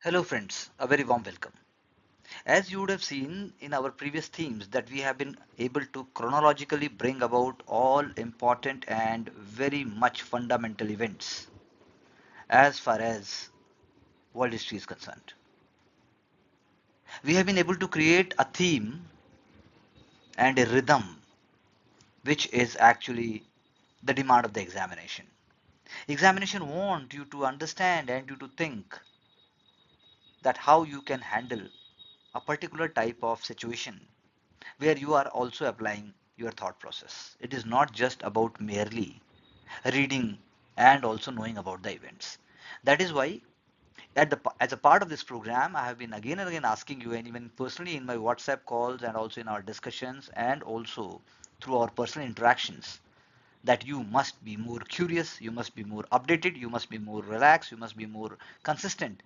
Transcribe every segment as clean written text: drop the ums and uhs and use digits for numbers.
Hello friends, a very warm welcome. As you would have seen in our previous themes that we have been able to chronologically bring about all important and very much fundamental events as far as world history is concerned. We have been able to create a theme and a rhythm which is actually the demand of the examination. Examination want you to understand and you to think that how you can handle a particular type of situation where you are also applying your thought process. It is not just about merely reading and also knowing about the events. That is why as a part of this program, I have been again and again asking you, and even personally in my WhatsApp calls and also in our discussions and also through our personal interactions, that you must be more curious, you must be more updated, you must be more relaxed, you must be more consistent,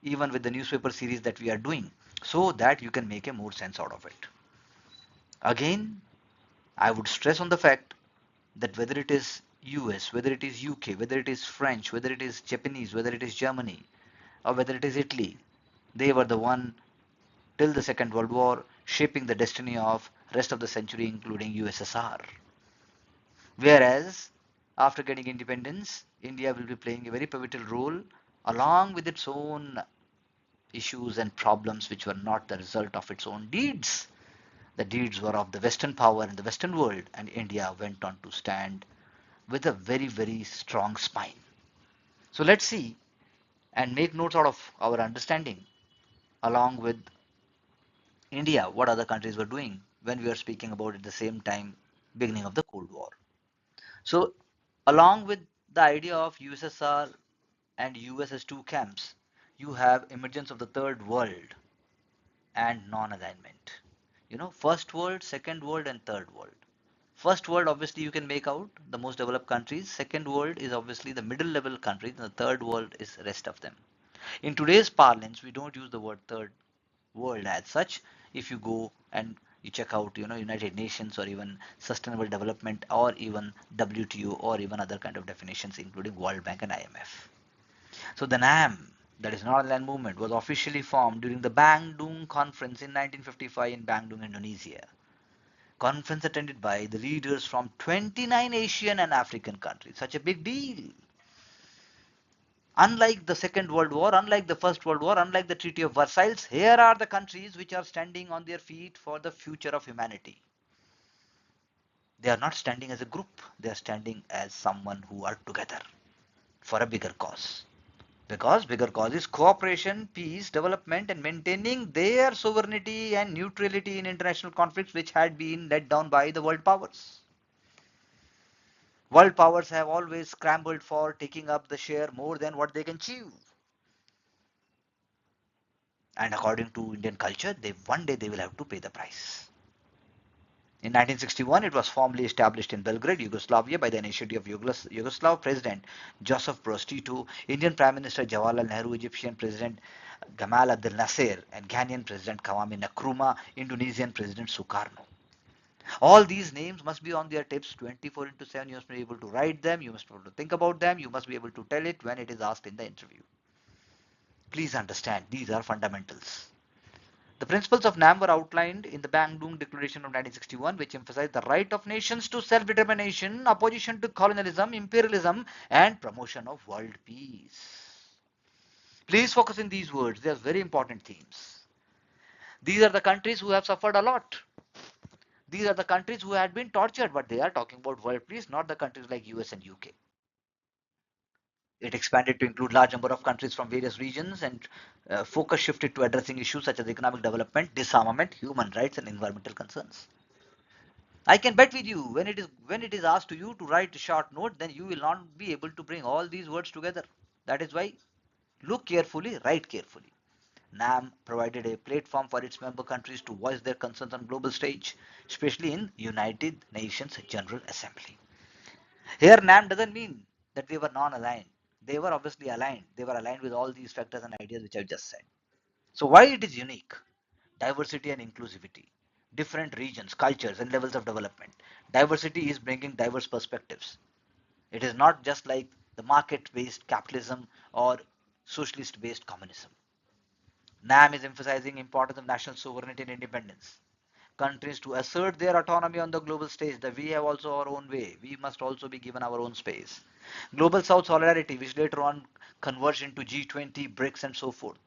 even with the newspaper series that we are doing, so that you can make a more sense out of it. Again, I would stress on the fact that whether it is US, whether it is UK, whether it is French, whether it is Japanese, whether it is Germany, or whether it is Italy, they were the one till the Second World War shaping the destiny of rest of the century, including USSR. Whereas after getting independence, India will be playing a very pivotal role along with its own issues and problems which were not the result of its own deeds. The deeds were of the Western power and the Western world, and India went on to stand with a very, very strong spine. So let's see and make notes out of our understanding along with India, what other countries were doing when we are speaking about at the same time beginning of the Cold War. So along with the idea of USSR and US as two camps, you have emergence of the third world and non-alignment. You know, first world, second world, and third world. First world, obviously, you can make out the most developed countries. Second world is obviously the middle level countries. And the third world is the rest of them. In today's parlance, we don't use the word third world as such. If you go and you check out, United Nations or even Sustainable Development or even WTO or even other kind of definitions, including World Bank and IMF. So the NAM, that is Northern Land Movement, was officially formed during the Bandung Conference in 1955 in Bandung, Indonesia. Conference attended by the leaders from 29 Asian and African countries. Such a big deal. Unlike the Second World War, unlike the First World War, unlike the Treaty of Versailles, here are the countries which are standing on their feet for the future of humanity. They are not standing as a group, they are standing as someone who are together for a bigger cause. Because bigger cause is cooperation, peace, development, and maintaining their sovereignty and neutrality in international conflicts which had been let down by the world powers. World powers have always scrambled for taking up the share more than what they can chew. And according to Indian culture, one day they will have to pay the price. In 1961, it was formally established in Belgrade, Yugoslavia by the initiative of Yugoslav President Josip Broz Tito, Indian Prime Minister Jawaharlal Nehru, Egyptian President Gamal Abdel Nasser, and Ghanaian President Kwame Nkrumah, Indonesian President Sukarno. All these names must be on their tips 24 into 7. You must be able to write them, you must be able to think about them, you must be able to tell it when it is asked in the interview. Please understand, these are fundamentals. The principles of NAM were outlined in the Bandung Declaration of 1961, which emphasized the right of nations to self-determination, opposition to colonialism, imperialism, and promotion of world peace. Please focus in these words, they are very important themes. These are the countries who have suffered a lot. These are the countries who had been tortured, but they are talking about world peace, not the countries like US and UK. It expanded to include large number of countries from various regions and focus shifted to addressing issues such as economic development, disarmament, human rights and environmental concerns. I can bet with you when it is asked to you to write a short note, then you will not be able to bring all these words together. That is why look carefully, write carefully. NAM provided a platform for its member countries to voice their concerns on global stage, especially in United Nations General Assembly. Here NAM doesn't mean that they were non-aligned. They were obviously aligned. They were aligned with all these factors and ideas which I just said. So why it is unique? Diversity and inclusivity. Different regions, cultures and levels of development. Diversity is bringing diverse perspectives. It is not just like the market-based capitalism or socialist-based communism. NAM is emphasizing importance of national sovereignty and independence. Countries to assert their autonomy on the global stage, that we have also our own way. We must also be given our own space. Global South solidarity, which later on converged into G20, BRICS, and so forth.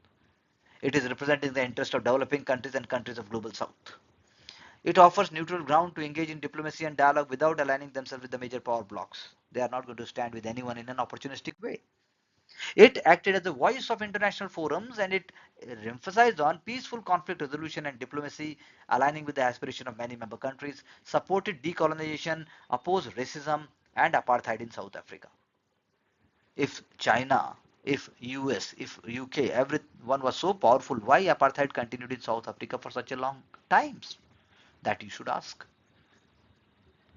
It is representing the interest of developing countries and countries of global South. It offers neutral ground to engage in diplomacy and dialogue without aligning themselves with the major power blocs. They are not going to stand with anyone in an opportunistic way. It acted as the voice of international forums, and it emphasized on peaceful conflict resolution and diplomacy, aligning with the aspiration of many member countries, supported decolonization, opposed racism and apartheid in South Africa. If China, if US, if UK, everyone was so powerful, why apartheid continued in South Africa for such a long times? That you should ask.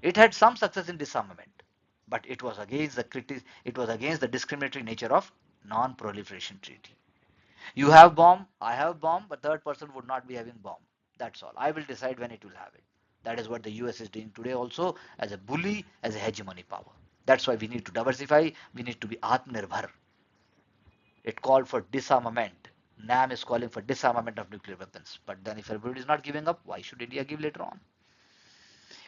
It had some success in disarmament, but it was against the discriminatory nature of non-proliferation treaty. You have bomb, I have bomb, but third person would not be having bomb. That's all. I will decide when it will have it. That is what the US is doing today also, as a bully, as a hegemony power. That's why we need to diversify. We need to be Atmanirbhar. It called for disarmament. NAM is calling for disarmament of nuclear weapons. But then if everybody is not giving up, why should India give later on?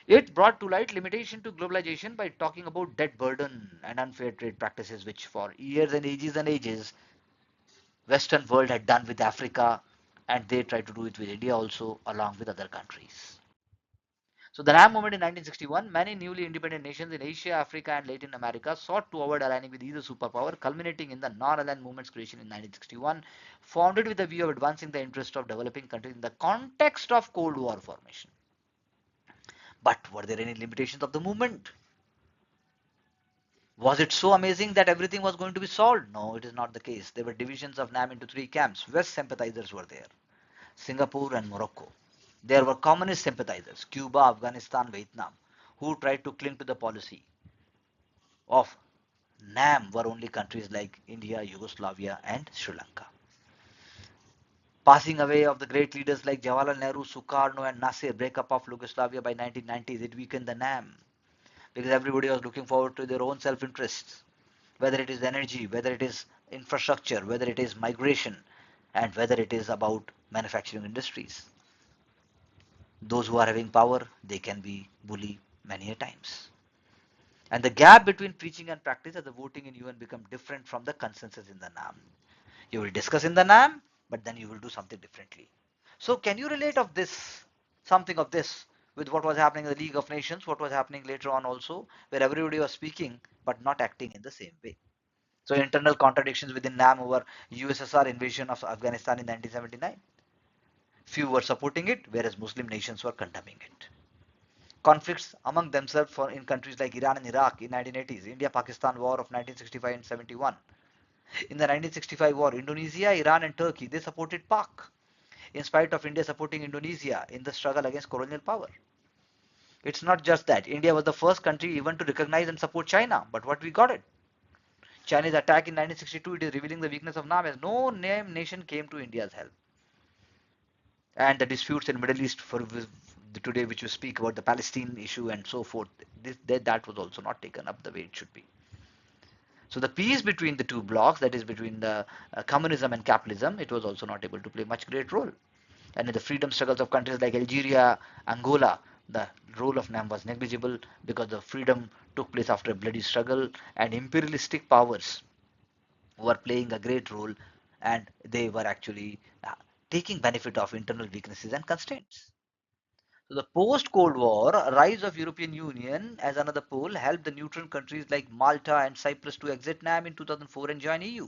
It brought to light limitation to globalization by talking about debt burden and unfair trade practices, which for years and ages, Western world had done with Africa, and they tried to do it with India also, along with other countries. So the NAM movement in 1961, many newly independent nations in Asia, Africa, and Latin America sought to avoid aligning with either superpower, culminating in the non-aligned movement's creation in 1961, founded with the view of advancing the interest of developing countries in the context of Cold War formation. But were there any limitations of the movement? Was it so amazing that everything was going to be solved? No, it is not the case. There were divisions of NAM into three camps. West sympathizers were there, Singapore and Morocco. There were communist sympathizers, Cuba, Afghanistan, Vietnam, who tried to cling to the policy of NAM were only countries like India, Yugoslavia, and Sri Lanka. Passing away of the great leaders like Jawaharlal Nehru, Sukarno, and Nasser, breakup of Yugoslavia by 1990s, it weakened the NAM because everybody was looking forward to their own self-interests, whether it is energy, whether it is infrastructure, whether it is migration, and whether it is about manufacturing industries. Those who are having power, they can be bullied many a times. And the gap between preaching and practice as the voting in UN become different from the consensus in the NAM. You will discuss in the NAM, but then you will do something differently. So can you relate of this, something of this, with what was happening in the League of Nations, what was happening later on also, where everybody was speaking but not acting in the same way? So internal contradictions within NAM over USSR invasion of Afghanistan in 1979. Few were supporting it, whereas Muslim nations were condemning it. Conflicts among themselves in countries like Iran and Iraq in 1980s, India-Pakistan war of 1965 and 71. In the 1965 war, Indonesia, Iran and Turkey, they supported Pak, in spite of India supporting Indonesia in the struggle against colonial power. It's not just that. India was the first country even to recognize and support China, but what we got it. Chinese attack in 1962, it is revealing the weakness of NAM as no nation came to India's help. And the disputes in Middle East for today, which we speak about the Palestine issue and so forth, that was also not taken up the way it should be. So the peace between the two blocks, that is between the communism and capitalism, it was also not able to play much great role. And in the freedom struggles of countries like Algeria, Angola, the role of NAM was negligible because the freedom took place after a bloody struggle, and imperialistic powers were playing a great role, and they were actually taking benefit of internal weaknesses and constraints. So the post-Cold War rise of European Union as another pole helped the neutral countries like Malta and Cyprus to exit NAM in 2004 and join EU,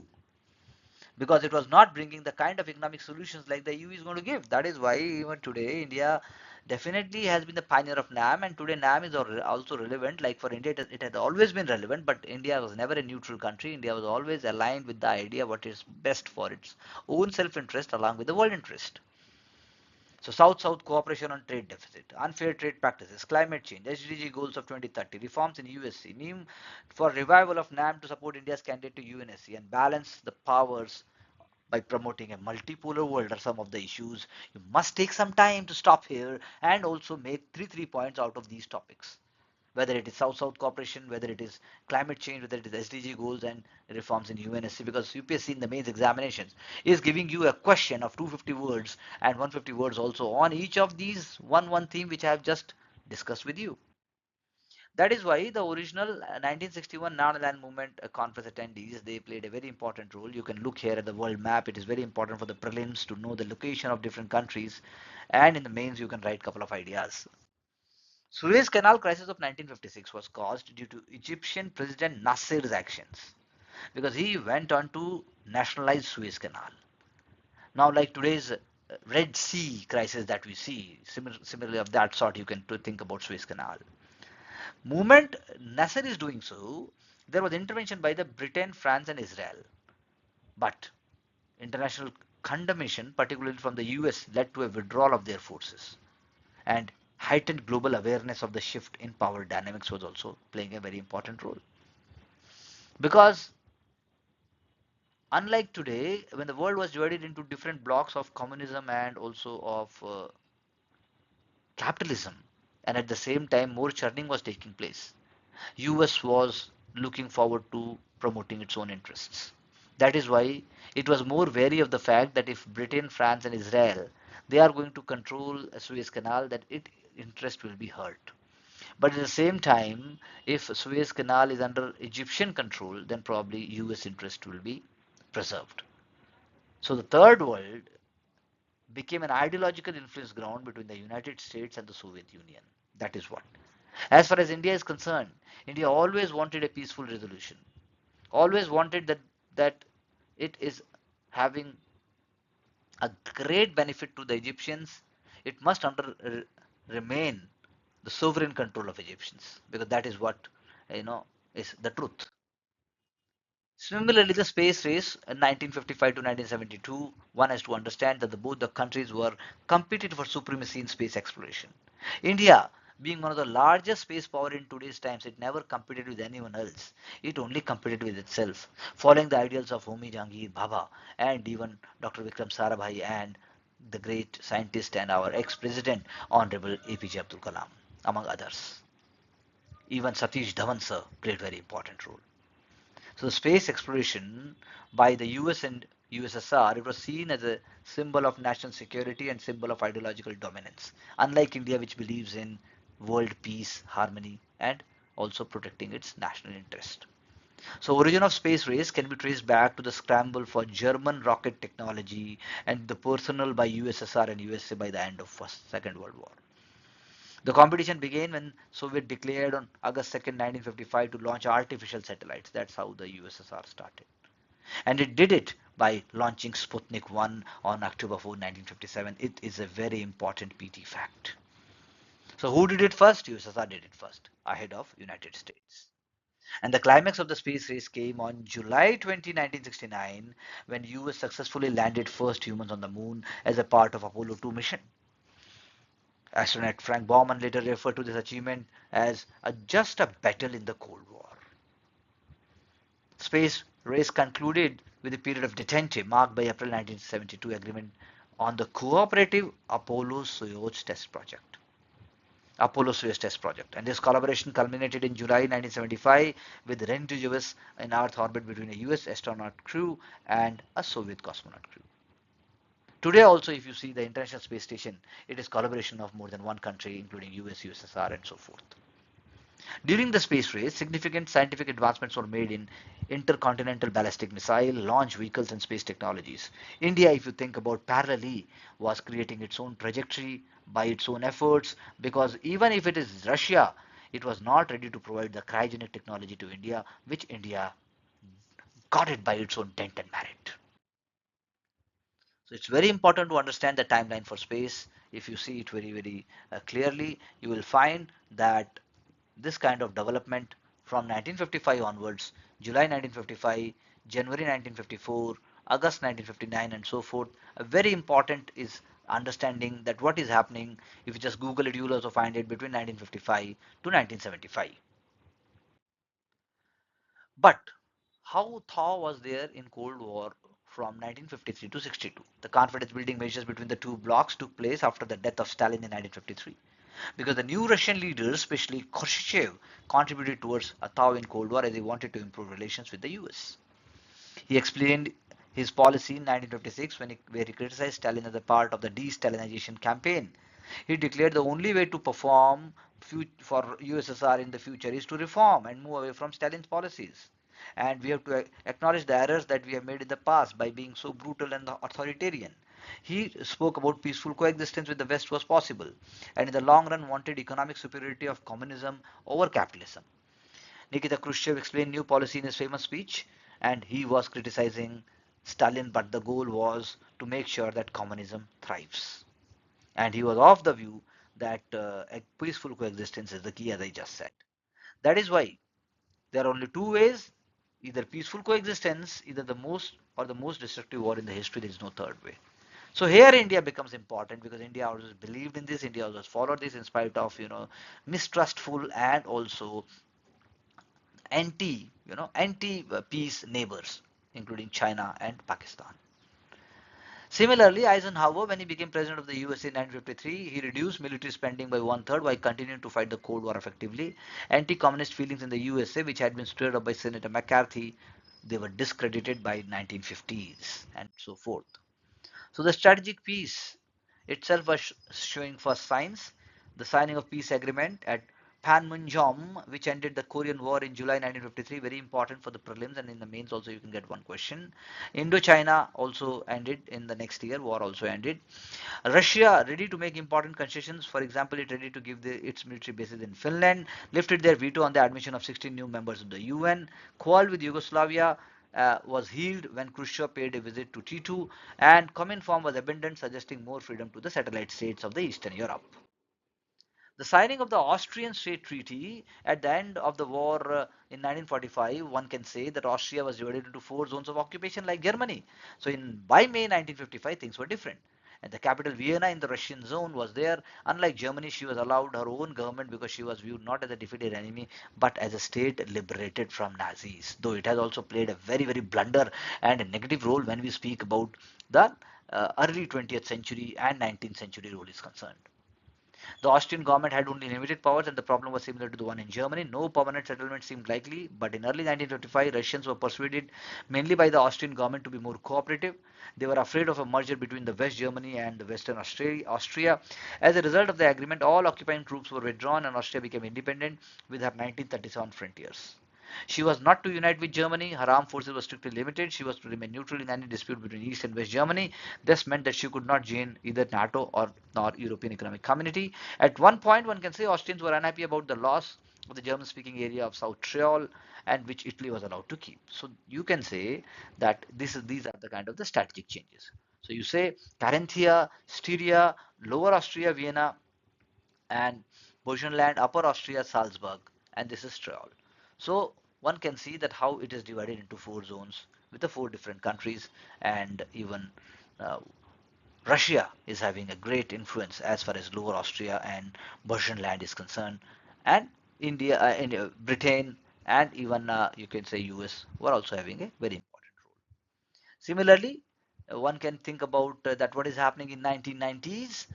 because it was not bringing the kind of economic solutions like the EU is going to give. That is why even today India definitely has been the pioneer of NAM, and today NAM is also relevant. Like for India, it had always been relevant, but India was never a neutral country. India was always aligned with the idea what is best for its own self-interest along with the world interest. So South-South cooperation on trade deficit, unfair trade practices, climate change, SDG goals of 2030, reforms in USC, NEAM for revival of NAM to support India's candidate to UNSC and balance the powers by promoting a multipolar world are some of the issues. You must take some time to stop here and also make three points out of these topics. whether it is South-South cooperation, whether it is climate change, whether it is SDG goals and reforms in UNSC, because UPSC in the mains examinations is giving you a question of 250 words and 150 words also on each of these one theme which I have just discussed with you. That is why the original 1961 non-aligned movement conference attendees, they played a very important role. You can look here at the world map. It is very important for the prelims to know the location of different countries, and in the mains you can write a couple of ideas. Suez Canal crisis of 1956 was caused due to Egyptian President Nasser's actions, because he went on to nationalize Suez Canal. Now, like today's Red Sea crisis that we see, similarly of that sort, you can think about Suez Canal. Moment Nasser is doing so, there was intervention by the Britain, France, and Israel. But international condemnation, particularly from the US, led to a withdrawal of their forces. And heightened global awareness of the shift in power dynamics was also playing a very important role. Because unlike today, when the world was divided into different blocks of communism and also of capitalism, and at the same time more churning was taking place, US was looking forward to promoting its own interests. That is why it was more wary of the fact that if Britain, France, and Israel, they are going to control a Suez Canal, that its interest will be hurt. But at the same time, if Suez Canal is under Egyptian control, then probably US interest will be preserved. So the third world became an ideological influence ground between the United States and the Soviet Union. That is what. As far as India is concerned, India always wanted a peaceful resolution. Always wanted that it is having a great benefit to the Egyptians. It must remain the sovereign control of Egyptians, because that is what you know is the truth. Similarly, the space race in 1955 to 1972, one has to understand that both the countries were competing for supremacy in space exploration. India, being one of the largest space power in today's times, it never competed with anyone else. It only competed with itself, following the ideals of Homi Jahangir Bhabha and even Dr. Vikram Sarabhai and the great scientist and our ex-president, Honorable APJ Abdul Kalam, among others. Even Satish Dhawan sir played a very important role. So the space exploration by the US and USSR, it was seen as a symbol of national security and symbol of ideological dominance, unlike India, which believes in world peace, harmony, and also protecting its national interest. So origin of space race can be traced back to the scramble for German rocket technology and the personnel by USSR and USA by the end of Second World War. The competition began when Soviet declared on August 2nd, 1955 to launch artificial satellites. That's how the USSR started. And it did it by launching Sputnik 1 on October 4, 1957. It is a very important PT fact. So who did it first? USSR did it first, ahead of United States. And the climax of the space race came on July 20, 1969, when US successfully landed first humans on the moon as a part of Apollo 2 mission. Astronaut Frank Borman later referred to this achievement as just a battle in the Cold War. Space race concluded with a period of detente marked by April 1972 agreement on the cooperative Apollo-Soyuz test project. Apollo-Soyuz test project. And this collaboration culminated in July 1975 with rendezvous in Earth orbit between a US astronaut crew and a Soviet cosmonaut crew. Today also, if you see the International Space Station, it is collaboration of more than one country, including US, USSR, and so forth. During the space race, significant scientific advancements were made in intercontinental ballistic missile, launch vehicles, and space technologies. India, if you think about parallelly, was creating its own trajectory by its own efforts, because even if it is Russia, it was not ready to provide the cryogenic technology to India, which India got it by its own dint and merit. So it's very important to understand the timeline for space. If you see it very clearly, you will find that this kind of development from 1955 onwards, July 1955, January 1954, August 1959, and so forth, very important is understanding that what is happening. If you just Google it, you will also find it between 1955 to 1975. But how thaw was there in Cold War from 1953 to 62? The confidence building measures between the two blocs took place after the death of Stalin in 1953. because the new Russian leaders, especially Khrushchev, contributed towards a thaw in Cold War as he wanted to improve relations with the US. He explained his policy in 1956 where he criticized Stalin as a part of the de-Stalinization campaign. He declared the only way to perform for USSR in the future is to reform and move away from Stalin's policies. And we have to acknowledge the errors that we have made in the past by being so brutal and authoritarian. He spoke about peaceful coexistence with the West was possible, and in the long run wanted economic superiority of communism over capitalism. Nikita Khrushchev explained new policy in his famous speech, and he was criticizing Stalin, but the goal was to make sure that communism thrives. And he was of the view that a peaceful coexistence is the key, as I just said. That is why there are only two ways: either peaceful coexistence, either the most or the most destructive war in the history. There is no third way. So here India becomes important because India always believed in this. India always followed this in spite of mistrustful and also anti peace neighbors, including China and Pakistan. Similarly, Eisenhower, when he became president of the USA in 1953, he reduced military spending by one-third while continuing to fight the Cold War effectively. Anti-communist feelings in the USA, which had been stirred up by Senator McCarthy, they were discredited by 1950s and so forth. So the strategic peace itself was showing first signs. The signing of peace agreement at Panmunjom, which ended the Korean War in July 1953, very important for the prelims, and in the mains also you can get one question. Indochina also ended in the next year, war also ended. Russia ready to make important concessions. For example, it ready to give its military bases in Finland, lifted their veto on the admission of 16 new members of the UN, quarreled with Yugoslavia, was healed when Khrushchev paid a visit to Tito, and Comintern was abandoned, suggesting more freedom to the satellite states of the Eastern Europe. The signing of the Austrian State Treaty at the end of the war in 1945, one can say that Austria was divided into four zones of occupation like Germany. So by May 1955, things were different. And the capital Vienna in the Russian zone was there. Unlike Germany, she was allowed her own government because she was viewed not as a defeated enemy, but as a state liberated from Nazis. Though it has also played a very, very blunder and a negative role when we speak about the early 20th century and 19th century role is concerned. The Austrian government had only limited powers and the problem was similar to the one in Germany. No permanent settlement seemed likely, but in early 1955, Russians were persuaded mainly by the Austrian government to be more cooperative. They were afraid of a merger between the West Germany and the Western Austria. As a result of the agreement, all occupying troops were withdrawn and Austria became independent with her 1937 frontiers. She was not to unite with Germany. Her armed forces were strictly limited. She was to remain neutral in any dispute between East and West Germany. This meant that she could not join either NATO or nor European Economic Community. At one point, one can say Austrians were unhappy about the loss of the German-speaking area of South Tyrol, and which Italy was allowed to keep. So you can say that these are the kind of the strategic changes. So you say Carinthia, Styria, Lower Austria, Vienna, and Burgenland, Upper Austria, Salzburg, and this is Tyrol. So one can see that how it is divided into four zones with the four different countries, and even uh, Russia is having a great influence as far as Lower Austria and Burgenland is concerned, and Britain, and even you can say US were also having a very important role. Similarly, one can think about that what is happening in 1990s.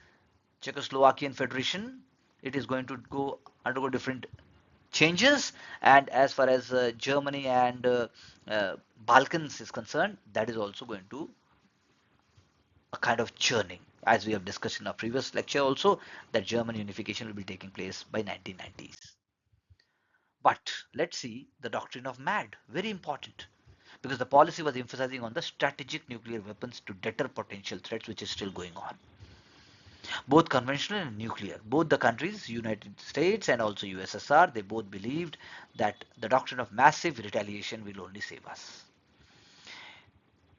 Czechoslovakian Federation, it is going to undergo different changes, and as far as Germany and Balkans is concerned, that is also going to a kind of churning, as we have discussed in our previous lecture also, that German unification will be taking place by 1990s. But let's see the doctrine of MAD, very important, because the policy was emphasizing on the strategic nuclear weapons to deter potential threats, which is still going on, both conventional and nuclear. Both the countries, United States and also USSR, they both believed that the doctrine of massive retaliation will only save us.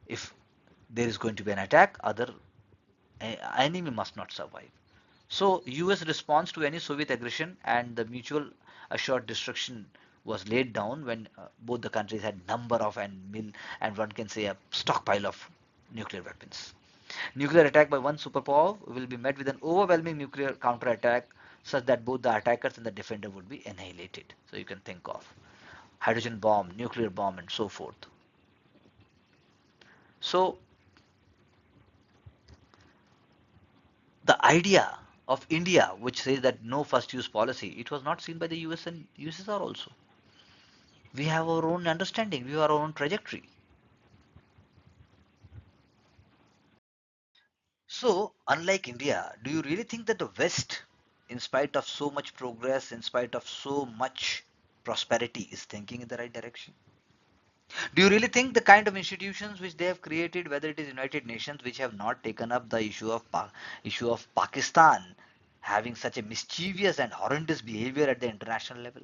If there is going to be an attack, other enemy must not survive. So US response to any Soviet aggression and the mutual assured destruction was laid down when both the countries had number of and one can say a stockpile of nuclear weapons. Nuclear attack by one superpower will be met with an overwhelming nuclear counterattack such that both the attackers and the defender would be annihilated. So you can think of hydrogen bomb, nuclear bomb, and so forth. So the idea of India, which says that no first use policy, it was not seen by the US and USSR also. We have our own understanding, we have our own trajectory. So, unlike India, do you really think that the West, in spite of so much progress, in spite of so much prosperity, is thinking in the right direction? Do you really think the kind of institutions which they have created, whether it is United Nations, which have not taken up the issue of Pakistan having such a mischievous and horrendous behavior at the international level?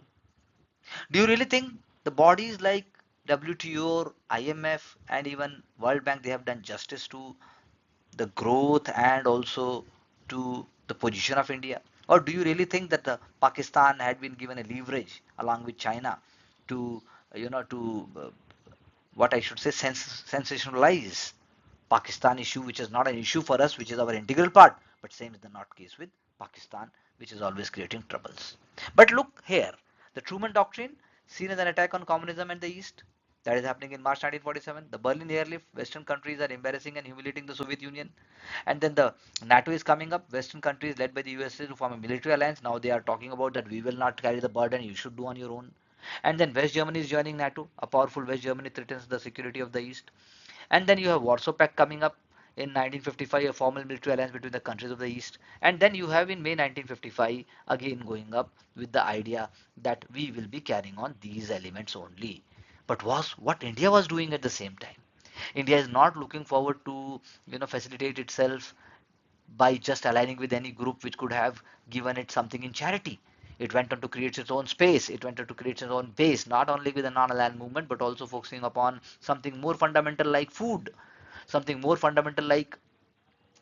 Do you really think the bodies like WTO, IMF, and even World Bank they have done justice to the growth and also to the position of India? Or do you really think that the Pakistan had been given a leverage along with China to to what I should say sensationalize Pakistan issue, which is not an issue for us, which is our integral part, but same is the not case with Pakistan, which is always creating troubles. But look here, the Truman Doctrine, seen as an attack on communism in the East, that is happening in March 1947. The Berlin airlift, Western countries are embarrassing and humiliating the Soviet Union. And then the NATO is coming up, Western countries led by the USA to form a military alliance. Now they are talking about that we will not carry the burden, you should do on your own. And then West Germany is joining NATO. A powerful West Germany threatens the security of the East. And then you have Warsaw Pact coming up in 1955, a formal military alliance between the countries of the East. And then you have in May 1955 again going up with the idea that we will be carrying on these elements only. But was what India was doing at the same time? India is not looking forward to facilitate itself by just aligning with any group which could have given it something in charity. It went on to create its own space. It went on to create its own base, not only with the non-aligned movement, but also focusing upon something more fundamental like food, something more fundamental like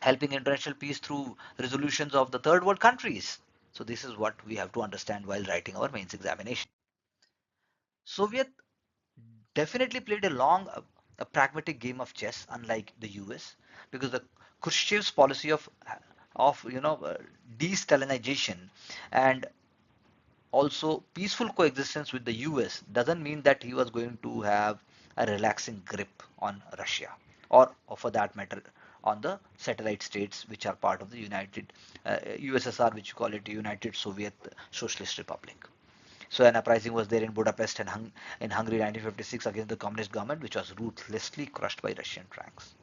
helping international peace through resolutions of the third world countries. So this is what we have to understand while writing our mains examination. Soviet definitely played a pragmatic game of chess, unlike the US, because the Khrushchev's policy of de-Stalinization and also peaceful coexistence with the US doesn't mean that he was going to have a relaxing grip on Russia, or for that matter on the satellite states which are part of the United USSR, which you call it United Soviet Socialist Republic. So an uprising was there in Budapest and in Hungary 1956 against the communist government, which was ruthlessly crushed by Russian tanks.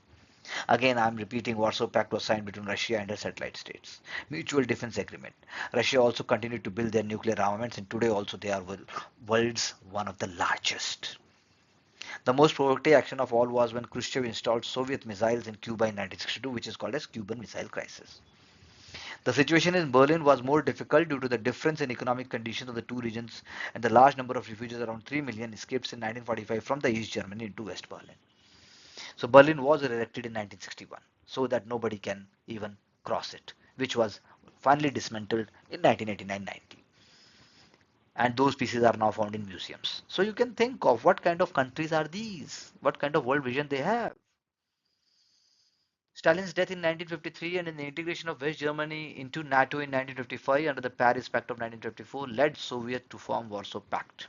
Again, I'm repeating, Warsaw Pact was signed between Russia and her satellite states. Mutual defense agreement. Russia also continued to build their nuclear armaments, and today also they are world's one of the largest. The most provocative action of all was when Khrushchev installed Soviet missiles in Cuba in 1962, which is called as Cuban Missile Crisis. The situation in Berlin was more difficult due to the difference in economic conditions of the two regions, and the large number of refugees, around 3 million, escaped in 1945 from the East Germany into West Berlin. So Berlin was erected in 1961 so that nobody can even cross it, which was finally dismantled in 1989-90. And those pieces are now found in museums. So you can think of what kind of countries are these, what kind of world vision they have. Stalin's death in 1953 and in the integration of West Germany into NATO in 1955 under the Paris Pact of 1954 led Soviet to form Warsaw Pact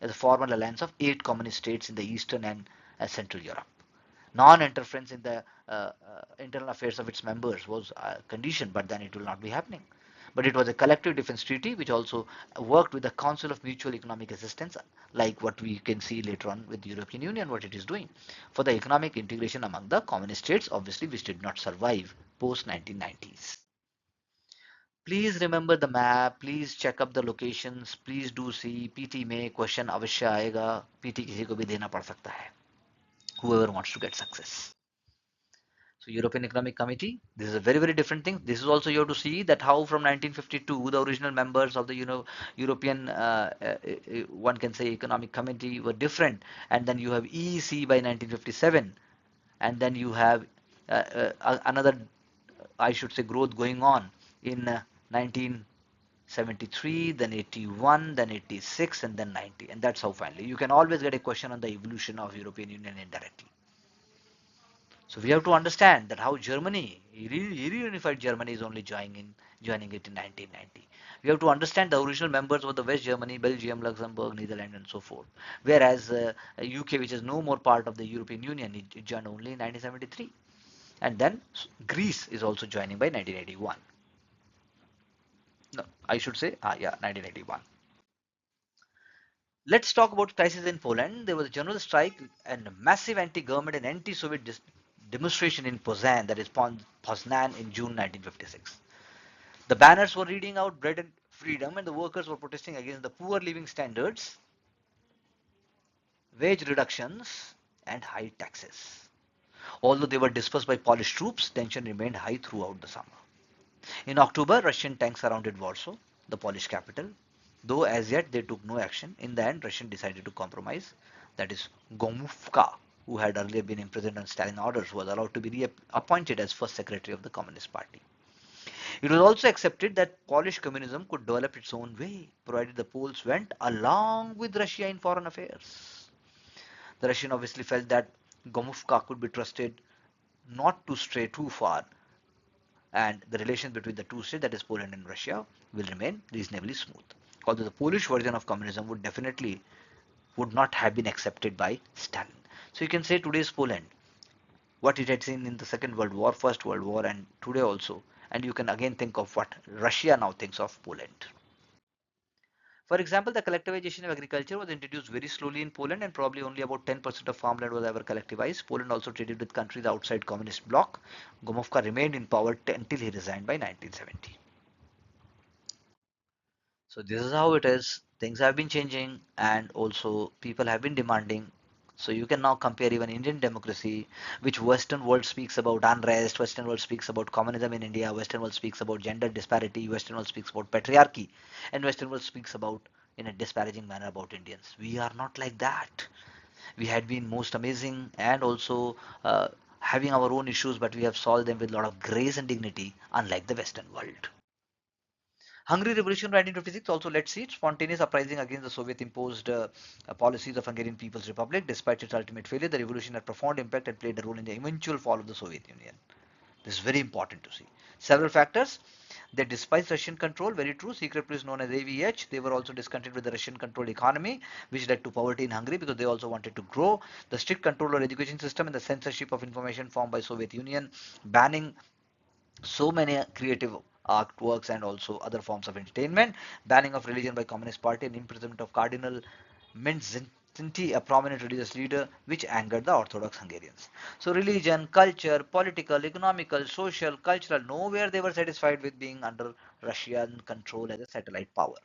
as a formal alliance of 8 communist states in the Eastern and Central Europe. Non-interference in the internal affairs of its members was a condition, but then it will not be happening. But it was a collective defense treaty which also worked with the Council of Mutual Economic Assistance, like what we can see later on with the European Union, what it is doing for the economic integration among the communist states, obviously, which did not survive post 1990s. Please remember the map, please check up the locations, please do see PT में question अवश्य आएगा, PT किसी को भी देना पड़ सकता है, whoever wants to get success. So European Economic Committee, this is a very, very different thing. This is also you have to see that how from 1952 the original members of the European one can say Economic Committee were different, and then you have EEC by 1957, and then you have another, I should say, growth going on in 1973, then 81, then 86, and then 90, and that's how finally you can always get a question on the evolution of European Union indirectly. So we have to understand that how Germany, reunified Germany, is only joining it in 1990. We have to understand the original members of the West Germany, Belgium, Luxembourg, Netherlands, and so forth. Whereas UK, which is no more part of the European Union, it joined only in 1973. And then Greece is also joining by 1981. No, I should say, yeah, 1981. Let's talk about crisis in Poland. There was a general strike and a massive anti-government and anti-Soviet demonstration in Poznan, that is Poznan, in June 1956. The banners were reading out bread and freedom, and the workers were protesting against the poor living standards, wage reductions, and high taxes. Although they were dispersed by Polish troops, tension remained high throughout the summer. In October, Russian tanks surrounded Warsaw, the Polish capital. Though as yet they took no action, in the end Russia decided to compromise. That is, Gomulka, who had earlier been imprisoned on Stalin orders, was allowed to be reappointed as first secretary of the Communist Party. It was also accepted that Polish communism could develop its own way, provided the Poles went along with Russia in foreign affairs. The Russian obviously felt that Gomulka could be trusted not to stray too far, and the relations between the two states, that is Poland and Russia, will remain reasonably smooth. Although the Polish version of communism would not have been accepted by Stalin. So you can say today's Poland, what it had seen in the Second World War, First World War, and today also, and you can again think of what Russia now thinks of Poland. For example, the collectivization of agriculture was introduced very slowly in Poland, and probably only about 10% of farmland was ever collectivized. Poland also traded with countries outside communist bloc. Gomulka remained in power until he resigned by 1970. So this is how it is. Things have been changing, and also people have been demanding. So you can now compare even Indian democracy, which Western world speaks about unrest, Western world speaks about communism in India, Western world speaks about gender disparity, Western world speaks about patriarchy, and Western world speaks about in a disparaging manner about Indians. We are not like that. We had been most amazing, and also having our own issues, but we have solved them with a lot of grace and dignity, unlike the Western world. Hungary Revolution 1956 also led see spontaneous uprising against the Soviet imposed policies of Hungarian People's Republic. Despite its ultimate failure, the revolution had profound impact and played a role in the eventual fall of the Soviet Union. This is very important to see. Several factors. They despised Russian control, very true. Secret police known as AVH. They were also discontent with the Russian controlled economy, which led to poverty in Hungary because they also wanted to grow. The strict control over education system and the censorship of information formed by Soviet Union, banning so many creative artworks and also other forms of entertainment, banning of religion by Communist Party, and imprisonment of Cardinal Mindszenty, a prominent religious leader, which angered the Orthodox Hungarians. So religion, culture, political, economical, social, cultural, nowhere they were satisfied with being under Russian control as a satellite power.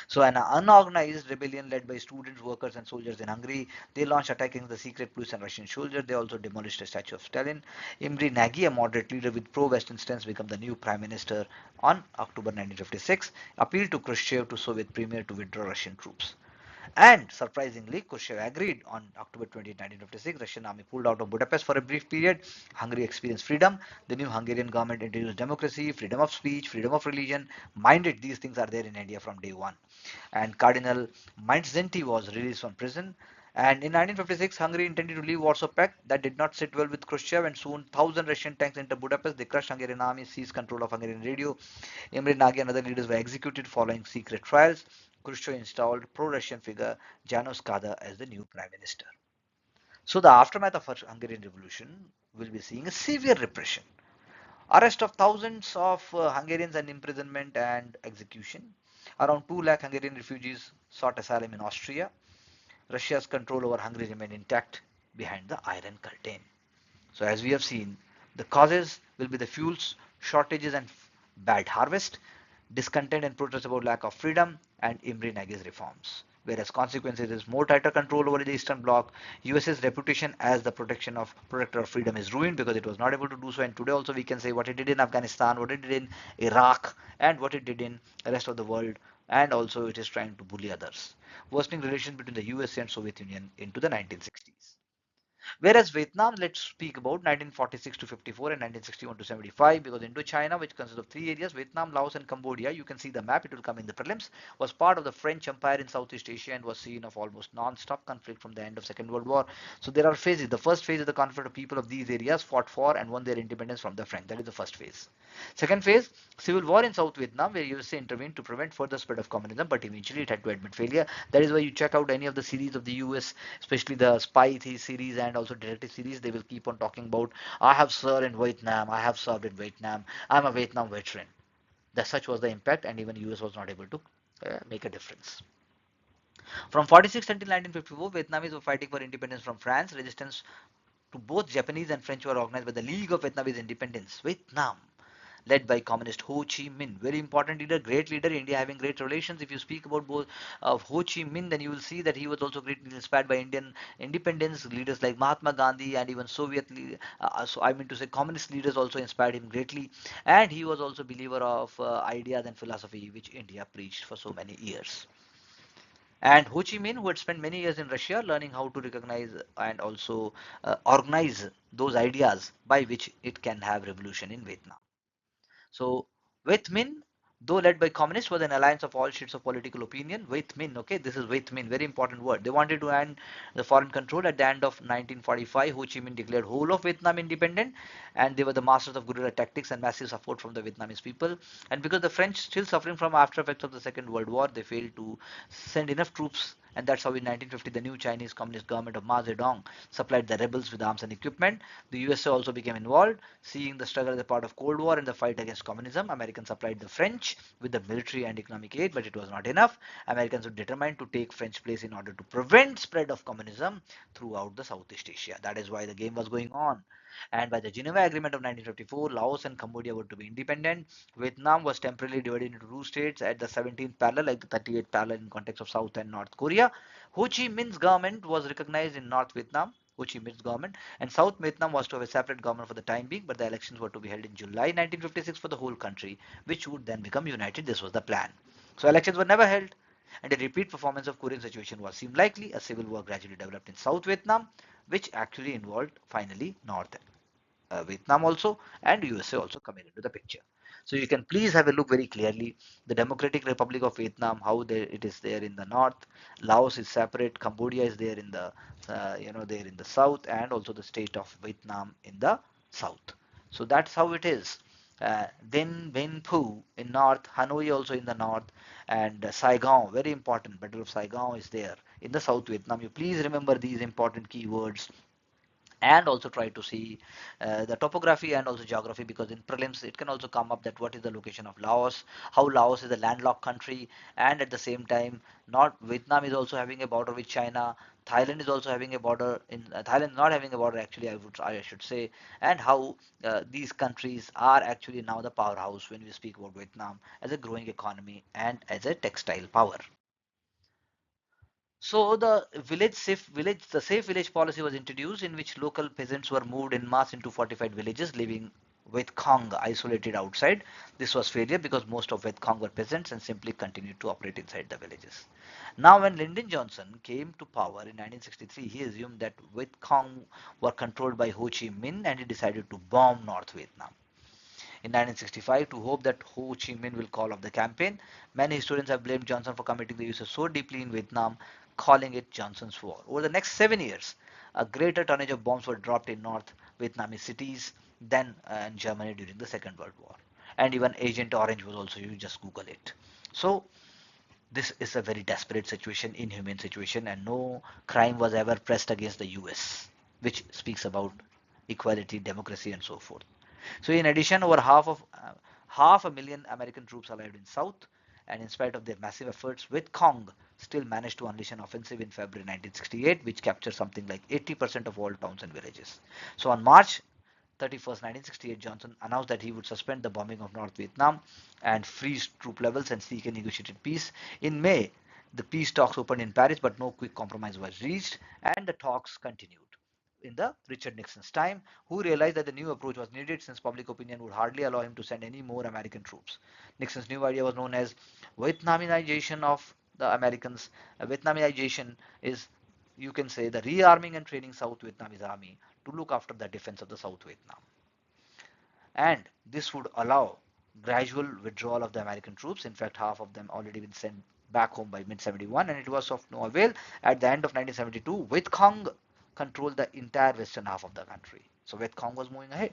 So an unorganized rebellion led by students, workers and soldiers in Hungary, they launched attacks against the secret police and Russian soldiers. They also demolished a statue of Stalin. Imre Nagy, a moderate leader with pro-Western stance, became the new prime minister on October 1956, appealed to Khrushchev to Soviet premier to withdraw Russian troops. And surprisingly, Khrushchev agreed on October 20, 1956. Russian army pulled out of Budapest for a brief period. Hungary experienced freedom. The new Hungarian government introduced democracy, freedom of speech, freedom of religion. Mind it, these things are there in India from day one. And Cardinal Mindszenty was released from prison. And in 1956, Hungary intended to leave Warsaw Pact. That did not sit well with Khrushchev, and soon 1,000 Russian tanks entered Budapest. They crushed Hungarian army, seized control of Hungarian radio. Imre Nagy and other leaders were executed following secret trials. Khrushchev installed pro-Russian figure Janos Kada as the new prime minister. So the aftermath of the Hungarian Revolution will be seeing a severe repression, arrest of thousands of Hungarians and imprisonment and execution. Around 2 lakh Hungarian refugees sought asylum in Austria. Russia's control over Hungary remained intact behind the Iron Curtain. So as we have seen, the causes will be the fuels shortages and bad harvest, discontent and protest about lack of freedom, and Imre Nagy's reforms. Whereas consequences is more tighter control over the Eastern Bloc. US's reputation as the protector of freedom is ruined because it was not able to do so. And today also we can say what it did in Afghanistan, what it did in Iraq, and what it did in the rest of the world. And also it is trying to bully others. Worsening relations between the USA and Soviet Union into the 1960s. Whereas Vietnam, let's speak about 1946 to 54 and 1961 to 75, because Indochina, which consists of three areas, Vietnam, Laos and Cambodia, you can see the map, it will come in the prelims, was part of the French Empire in Southeast Asia and was scene of almost non-stop conflict from the end of Second World War. So there are phases. The first phase is the conflict of people of these areas fought for and won their independence from the French. That is the first phase. Second phase, civil war in South Vietnam, where USA intervened to prevent further spread of communism, but eventually it had to admit failure. That is why you check out any of the series of the US, especially the spy series and also detective series, they will keep on talking about, I have served in Vietnam, I have served in Vietnam, I'm a Vietnam veteran. That such was the impact, and even US was not able to make a difference. From 46 until 1954, Vietnamese were fighting for independence from France. Resistance to both Japanese and French were organized by the League of Vietnamese Independence, Vietnam, led by Communist Ho Chi Minh. Very important leader, great leader. India having great relations. If you speak about both of Ho Chi Minh, then you will see that he was also greatly inspired by Indian independence. Leaders like Mahatma Gandhi and even Soviet, so I mean to say, communist leaders also inspired him greatly. And he was also a believer of ideas and philosophy which India preached for so many years. And Ho Chi Minh, who had spent many years in Russia learning how to recognize and also organize those ideas by which it can have revolution in Vietnam. So Viet Minh, though led by communists, was an alliance of all shades of political opinion. Viet Minh, okay, this is Viet Minh, very important word. They wanted to end the foreign control. At the end of 1945. Ho Chi Minh declared whole of Vietnam independent, and they were the masters of guerrilla tactics and massive support from the Vietnamese people. And because the French still suffering from after effects of the Second World War, they failed to send enough troops, and that's how in 1950 the new Chinese Communist government of Mao Zedong supplied the rebels with arms and equipment. The USA also became involved, seeing the struggle as a part of Cold War and the fight against communism. Americans supplied the French with the military and economic aid, but it was not enough. Americans were determined to take French place in order to prevent spread of communism throughout the Southeast Asia. That is why the game was going on. And by the Geneva Agreement of 1954, Laos and Cambodia were to be independent. Vietnam was temporarily divided into two states at the 17th parallel, like the 38th parallel in context of South and North Korea. Ho Chi Minh's government was recognized in North Vietnam, Ho Chi Minh's government, and South Vietnam was to have a separate government for the time being, but the elections were to be held in July 1956 for the whole country, which would then become united. This was the plan. So elections were never held, and a repeat performance of Korean situation was seemed likely. A civil war gradually developed in South Vietnam, which actually involved finally North Vietnam also, and USA also coming into the picture. So you can please have a look very clearly. The Democratic Republic of Vietnam, how it is there in the north. Laos is separate. Cambodia is there in the there in the south, and also the state of Vietnam in the south. So that's how it is. Then Vinh Phu in north, Hanoi also in the north, and Saigon, very important. Battle of Saigon is there in the South Vietnam. You please remember these important keywords and also try to see the topography and also geography, because in prelims it can also come up that what is the location of Laos, how Laos is a landlocked country, and at the same time not Vietnam is also having a border with China. Thailand is also having a border in Thailand not having a border actually, I should say, and how these countries are actually now the powerhouse when we speak about Vietnam as a growing economy and as a textile power. So the safe village policy was introduced, in which local peasants were moved in mass into fortified villages, living with Khong isolated outside. This was failure because most of Viet Cong were peasants and simply continued to operate inside the villages. Now, when Lyndon Johnson came to power in 1963, he assumed that Viet Cong were controlled by Ho Chi Minh, and he decided to bomb North Vietnam in 1965 to hope that Ho Chi Minh will call off the campaign. Many historians have blamed Johnson for committing the uses so deeply in Vietnam, calling it Johnson's War. Over the next 7 years, a greater tonnage of bombs were dropped in North Vietnamese cities than in Germany during the Second World War. And even Agent Orange was also, you just Google it. So this is a very desperate situation, inhumane situation, and no crime was ever pressed against the US, which speaks about equality, democracy, and so forth. So in addition, over half a million American troops arrived in South, and in spite of their massive efforts, Viet Cong still managed to unleash an offensive in February 1968, which captured something like 80% of all towns and villages. So on March 31st, 1968, Johnson announced that he would suspend the bombing of North Vietnam and freeze troop levels and seek a negotiated peace. In May, the peace talks opened in Paris, but no quick compromise was reached, and the talks continued in the Richard Nixon's time, who realized that the new approach was needed since public opinion would hardly allow him to send any more American troops. Nixon's new idea was known as Vietnamization of the Americans. Vietnamization is, you can say, the rearming and training South Vietnamese army to look after the defense of the South Vietnam. And this would allow gradual withdrawal of the American troops. In fact, half of them already been sent back home by mid-71, and it was of no avail. At the end of 1972, Viet Cong controlled the entire western half of the country. So Viet Cong was moving ahead.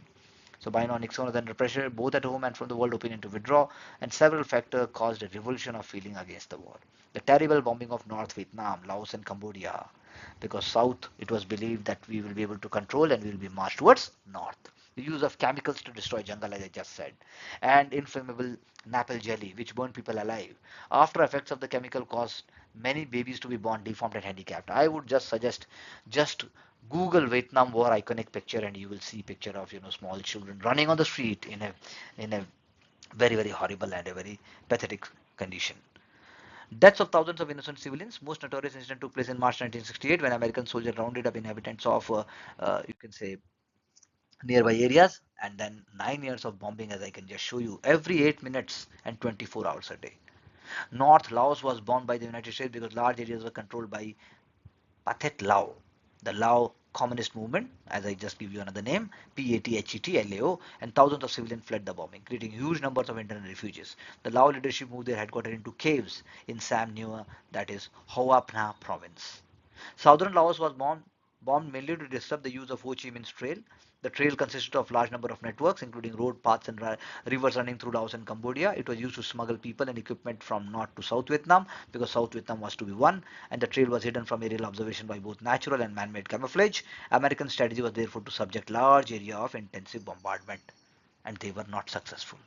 So by now Nixon was under pressure both at home and from the world opinion to withdraw, and several factors caused a revulsion of feeling against the war. The terrible bombing of North Vietnam, Laos and Cambodia, because South it was believed that we will be able to control and we will be marched towards North. the use of chemicals to destroy jungle, as I just said, and inflammable napple jelly, which burned people alive. After effects of the chemical caused many babies to be born deformed and handicapped. I would just suggest just Google Vietnam War iconic picture, and you will see picture of small children running on the street in a very horrible and a very pathetic condition. Deaths of thousands of innocent civilians. Most notorious incident took place in March 1968 when American soldiers rounded up inhabitants of, you can say, nearby areas, and then 9 years of bombing, as I can just show you, every 8 minutes and 24 hours a day. North Laos was bombed by the United States because large areas were controlled by Pathet Lao, the Lao Communist Movement, as I just give you another name, PATHET, and thousands of civilians fled the bombing, creating huge numbers of internal refugees. The Lao leadership moved their headquarters into caves in Sam Nua, that is Hoa Phra province. Southern Laos was bombed mainly to disrupt the use of Ho Chi Minh's trail. The trail consisted of large number of networks, including road paths and rivers running through Laos and Cambodia. It was used to smuggle people and equipment from North to South Vietnam because South Vietnam was to be won, and the trail was hidden from aerial observation by both natural and man-made camouflage. American strategy was therefore to subject large area of intensive bombardment, and they were not successful.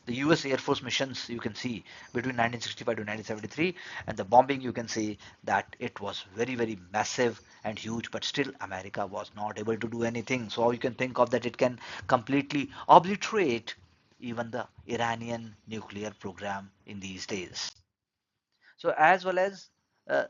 The US Air Force missions, you can see, between 1965 to 1973, and the bombing, you can see that it was very massive and huge, but still America was not able to do anything. So you can think of that it can completely obliterate even the Iranian nuclear program in these days. So as well as uh,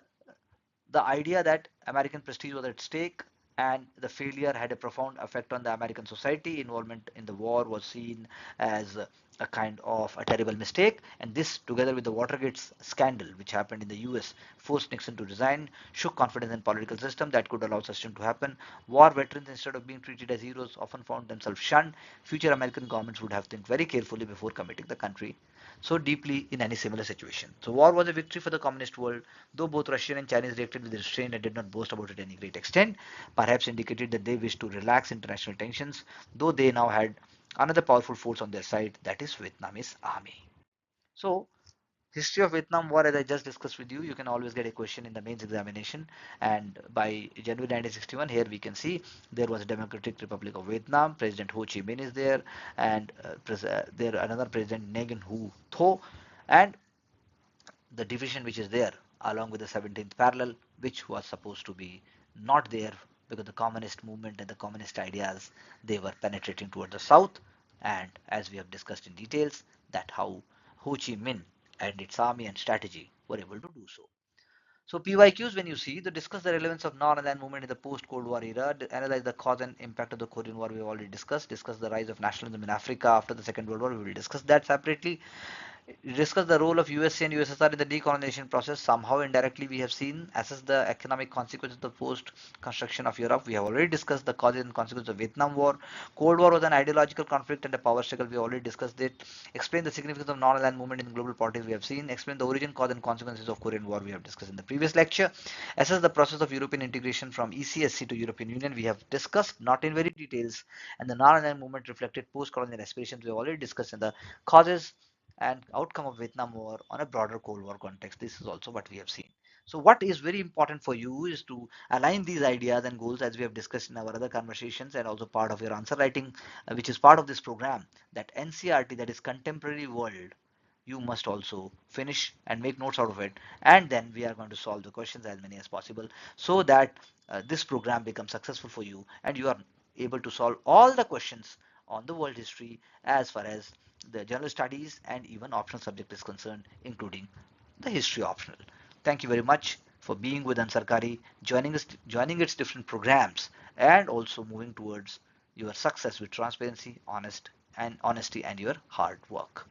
the idea that American prestige was at stake and the failure had a profound effect on the American society. Involvement in the war was seen as a kind of a terrible mistake, and this, together with the Watergate scandal, which happened in the US, forced Nixon to resign, shook confidence in political system that could allow such thing to happen. War veterans, instead of being treated as heroes, often found themselves shunned. Future American governments would have to think very carefully before committing the country so deeply in any similar situation. So war was a victory for the communist world, though both Russian and Chinese reacted with restraint and did not boast about it to any great extent, perhaps indicated that they wished to relax international tensions, though they now had another powerful force on their side, that is Vietnamese army. So history of Vietnam War, as I just discussed with you, you can always get a question in the mains examination. And by January 1961, here we can see there was a Democratic Republic of Vietnam. President Ho Chi Minh is there, and there another President Nguyen Hu Tho, and the division which is there along with the 17th parallel, which was supposed to be not there because the communist movement and the communist ideas, they were penetrating toward the south, and as we have discussed in details, that how Ho Chi Minh and its army and strategy were able to do so. So PYQs, when you see, they discuss the relevance of non-aligned movement in the post-Cold War era, analyze the cause and impact of the Korean War, we have already discuss the rise of nationalism in Africa after the Second World War, we will discuss that separately. Discuss the role of USA and USSR in the decolonization process. Somehow indirectly we have seen, assess the economic consequences of the post construction of Europe. We have already discussed the causes and consequences of Vietnam War. Cold War was an ideological conflict and a power struggle. We already discussed it. Explain the significance of non-aligned movement in global politics. We have seen. Explain the origin, cause and consequences of Korean War. We have discussed in the previous lecture. Assess the process of European integration from ECSC to European Union. We have discussed, not in very details. And the non-aligned movement reflected post-colonial aspirations. We have already discussed in the causes and outcome of Vietnam War on a broader Cold War context. This is also what we have seen. So what is very important for you is to align these ideas and goals as we have discussed in our other conversations, and also part of your answer writing, which is part of this program, that NCRT, that is contemporary world, you must also finish and make notes out of it, and then we are going to solve the questions as many as possible so that this program becomes successful for you and you are able to solve all the questions on the world history as far as the general studies and even optional subject is concerned, including the history optional. Thank you very much for being with Ansarkari, joining its different programs, and also moving towards your success with transparency, honesty, and your hard work.